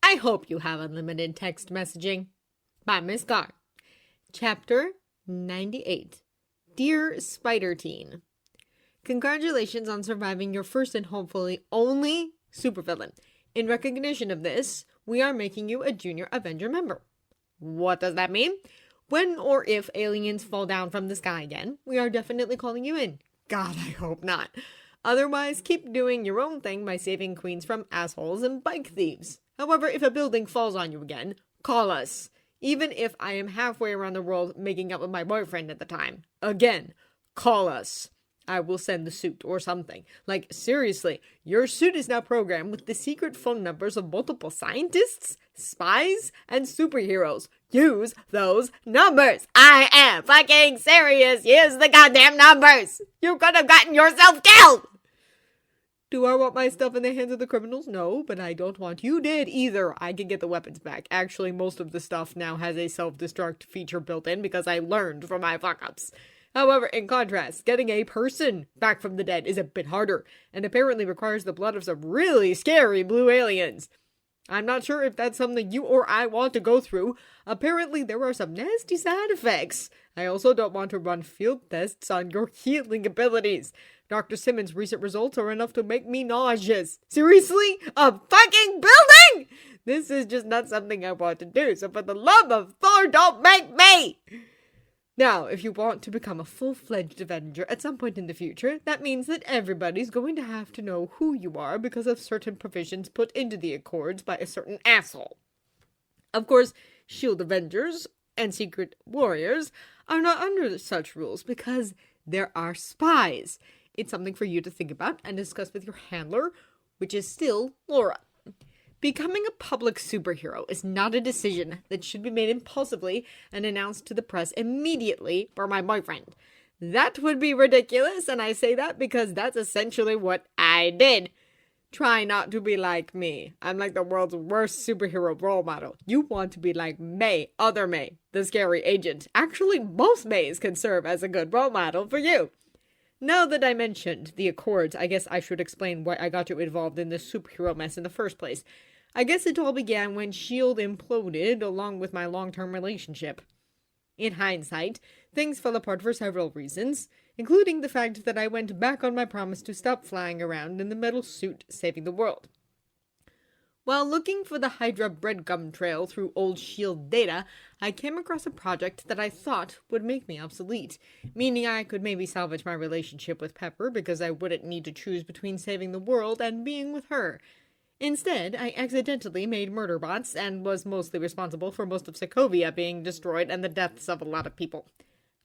I hope you have unlimited text messaging. By Miss Gar. Chapter 98. Dear Spider Teen. Congratulations on surviving your first and hopefully only supervillain. In recognition of this, we are making you a Junior Avenger member. What does that mean? When or if aliens fall down from the sky again, we are definitely calling you in. God, I hope not. Otherwise, keep doing your own thing by saving queens from assholes and bike thieves. However, if a building falls on you again, call us. Even if I am halfway around the world making up with my boyfriend at the time. Again, call us. I will send the suit or something. Like, seriously, your suit is now programmed with the secret phone numbers of multiple scientists, spies, and superheroes. Use those numbers. I am fucking serious. Use the goddamn numbers. You could have gotten yourself killed. Do I want my stuff in the hands of the criminals? No, but I don't want you dead either. I can get the weapons back. Actually, most of the stuff now has a self-destruct feature built in because I learned from my fuck-ups. However, in contrast, getting a person back from the dead is a bit harder, and apparently requires the blood of some really scary blue aliens. I'm not sure if that's something you or I want to go through. Apparently, there are some nasty side effects. I also don't want to run field tests on your healing abilities. Dr. Simmons' recent results are enough to make me nauseous. Seriously? A fucking building?! This is just not something I want to do, so for the love of Thor, don't make me! Now, if you want to become a full-fledged Avenger at some point in the future, that means that everybody's going to have to know who you are because of certain provisions put into the Accords by a certain asshole. Of course, Shield Avengers and Secret Warriors are not under such rules because there are spies. It's something for you to think about and discuss with your handler, which is still Laura. Becoming a public superhero is not a decision that should be made impulsively and announced to the press immediately by my boyfriend. That would be ridiculous, and I say that because that's essentially what I did. Try not to be like me. I'm like the world's worst superhero role model. You want to be like May, other May, the scary agent. Actually, both Mays can serve as a good role model for you. Now that I mentioned the Accords, I guess I should explain why I got you involved in this superhero mess in the first place. I guess it all began when S.H.I.E.L.D. imploded along with my long-term relationship. In hindsight, things fell apart for several reasons, including the fact that I went back on my promise to stop flying around in the metal suit saving the world. While looking for the Hydra breadcrumb trail through old S.H.I.E.L.D. data, I came across a project that I thought would make me obsolete, meaning I could maybe salvage my relationship with Pepper because I wouldn't need to choose between saving the world and being with her. Instead, I accidentally made murder bots and was mostly responsible for most of Sokovia being destroyed and the deaths of a lot of people.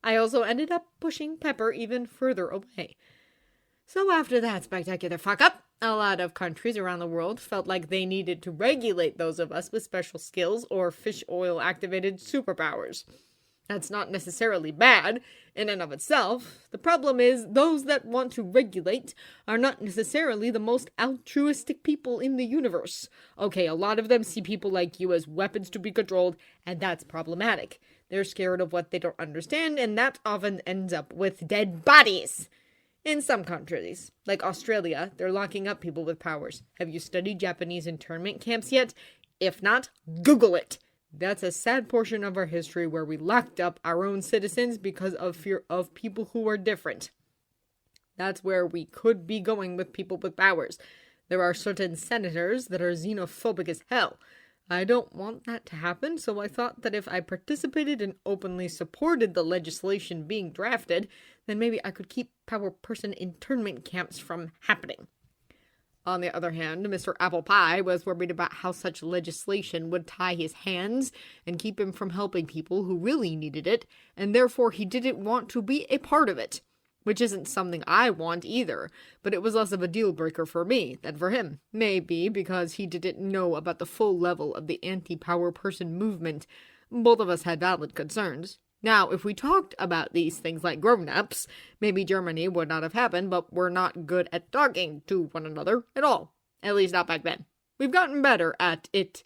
I also ended up pushing Pepper even further away. So after that spectacular fuck-up, a lot of countries around the world felt like they needed to regulate those of us with special skills or fish oil-activated superpowers. That's not necessarily bad in and of itself. The problem is those that want to regulate are not necessarily the most altruistic people in the universe. Okay, a lot of them see people like you as weapons to be controlled, and that's problematic. They're scared of what they don't understand, and that often ends up with dead bodies. In some countries, like Australia, they're locking up people with powers. Have you studied Japanese internment camps yet? If not, Google it. That's a sad portion of our history where we locked up our own citizens because of fear of people who are different. That's where we could be going with people with powers. There are certain senators that are xenophobic as hell. I don't want that to happen, so I thought that if I participated and openly supported the legislation being drafted, then maybe I could keep power person internment camps from happening. On the other hand, Mr. Apple Pie was worried about how such legislation would tie his hands and keep him from helping people who really needed it, and therefore he didn't want to be a part of it. Which isn't something I want either, but it was less of a deal-breaker for me than for him. Maybe because he didn't know about the full level of the anti-power person movement. Both of us had valid concerns. Now, if we talked about these things like grown-ups, maybe Germany would not have happened, but we're not good at talking to one another at all. At least not back then. We've gotten better at it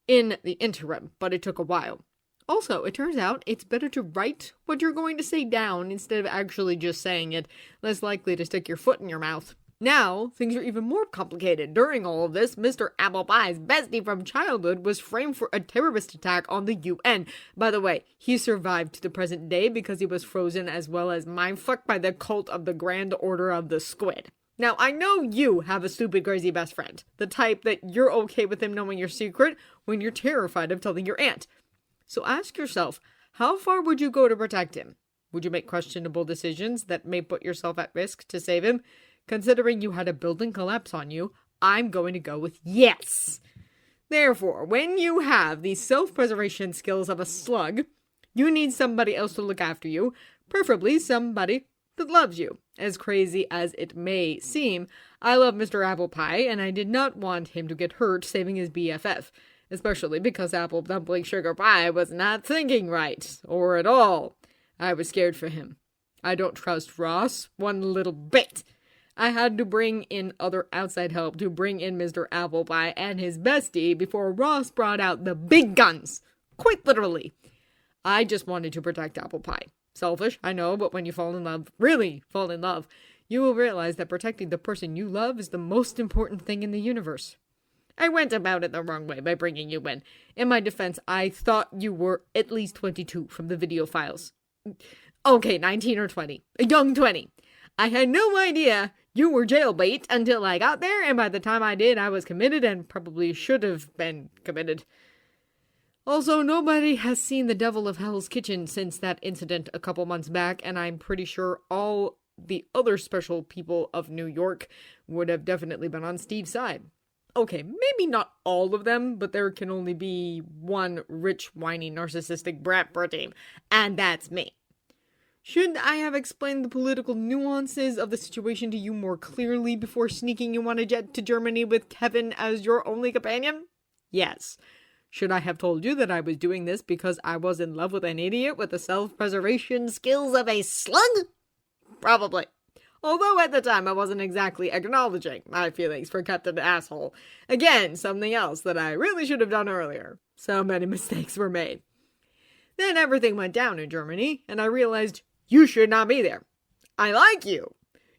in the interim, but it took a while. Also, it turns out it's better to write what you're going to say down instead of actually just saying it, less likely to stick your foot in your mouth. Now, things are even more complicated. During all of this, Mr. Apple Pie's bestie from childhood was framed for a terrorist attack on the UN. By the way, he survived to the present day because he was frozen as well as mindfucked by the cult of the Grand Order of the Squid. Now, I know you have a stupid, crazy best friend. The type that you're okay with him knowing your secret when you're terrified of telling your aunt. So ask yourself, how far would you go to protect him? Would you make questionable decisions that may put yourself at risk to save him? Considering you had a building collapse on you, I'm going to go with yes. Therefore, when you have the self-preservation skills of a slug, you need somebody else to look after you, preferably somebody that loves you. As crazy as it may seem, I love Mr. Apple Pie, and I did not want him to get hurt saving his BFF, especially because Apple Dumpling Sugar Pie was not thinking right, or at all. I was scared for him. I don't trust Ross one little bit. I had to bring in other outside help to bring in Mr. Apple Pie and his bestie before Ross brought out the big guns. Quite literally. I just wanted to protect Apple Pie. Selfish, I know, but when you fall in love, really fall in love, you will realize that protecting the person you love is the most important thing in the universe. I went about it the wrong way by bringing you in. In my defense, I thought you were at least 22 from the video files. Okay, 19 or 20. A young 20. I had no idea you were jailbait until I got there, and by the time I did, I was committed and probably should have been committed. Also, nobody has seen the Devil of Hell's Kitchen since that incident a couple months back, and I'm pretty sure all the other special people of New York would have definitely been on Steve's side. Okay, maybe not all of them, but there can only be one rich, whiny, narcissistic brat per team, and that's me. Should I have explained the political nuances of the situation to you more clearly before sneaking you on a jet to Germany with Kevin as your only companion? Yes. Should I have told you that I was doing this because I was in love with an idiot with the self-preservation skills of a slug? Probably. Although at the time I wasn't exactly acknowledging my feelings for Captain Asshole. Again, something else that I really should have done earlier. So many mistakes were made. Then everything went down in Germany, and I realized you should not be there. I like you.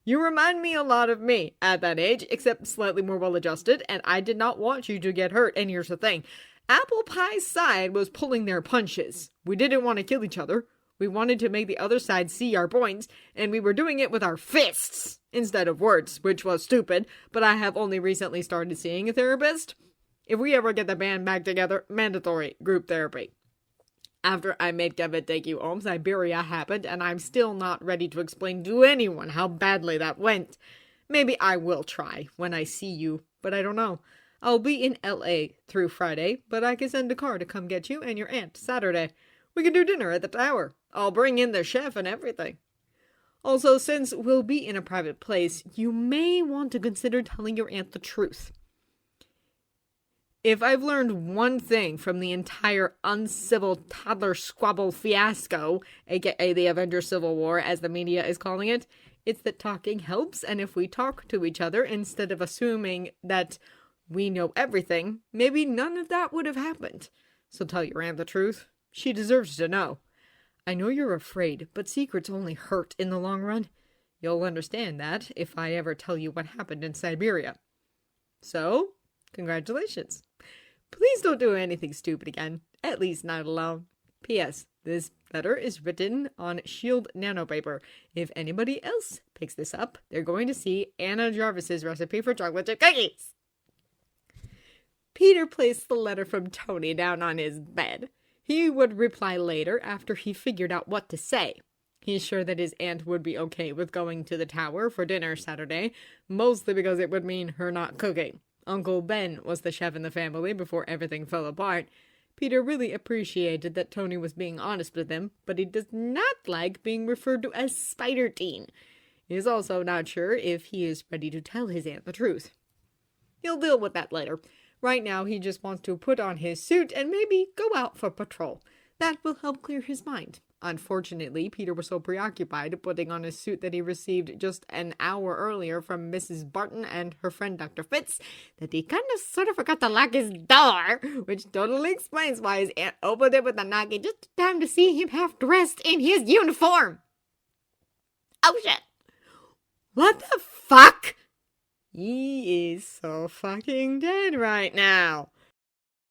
You remind me a lot of me at that age, except slightly more well-adjusted, and I did not want you to get hurt. And here's the thing. Apple Pie's side was pulling their punches. We didn't want to kill each other. We wanted to make the other side see our points, and we were doing it with our fists instead of words, which was stupid, but I have only recently started seeing a therapist. If we ever get the band back together, mandatory group therapy. After I made Kevin take you home, Siberia happened, and I'm still not ready to explain to anyone how badly that went. Maybe I will try when I see you, but I don't know. I'll be in LA through Friday, but I can send a car to come get you and your aunt Saturday. We can do dinner at the tower. I'll bring in the chef and everything. Also, since we'll be in a private place, you may want to consider telling your aunt the truth. If I've learned one thing from the entire uncivil toddler squabble fiasco, aka the Avengers Civil War as the media is calling it, it's that talking helps, and if we talk to each other instead of assuming that we know everything, maybe none of that would have happened. So tell your aunt the truth. She deserves to know. I know you're afraid, but secrets only hurt in the long run. You'll understand that if I ever tell you what happened in Siberia. So, congratulations. Please don't do anything stupid again. At least not alone. P.S. This letter is written on Shield nanopaper. If anybody else picks this up, they're going to see Anna Jarvis's recipe for chocolate chip cookies. Peter placed the letter from Tony down on his bed. He would reply later after he figured out what to say. He's sure that his aunt would be okay with going to the tower for dinner Saturday, mostly because it would mean her not cooking. Uncle Ben was the chef in the family before everything fell apart. Peter really appreciated that Tony was being honest with him, but he does not like being referred to as Spider Teen. He is also not sure if he is ready to tell his aunt the truth. He'll deal with that later. Right now, he just wants to put on his suit and maybe go out for patrol. That will help clear his mind. Unfortunately, Peter was so preoccupied putting on his suit that he received just an hour earlier from Mrs. Barton and her friend Dr. Fitz that he kind of sort of forgot to lock his door, which totally explains why his aunt opened it with a knocking just in time to see him half dressed in his uniform. Oh shit. What the fuck? He is so fucking dead right now.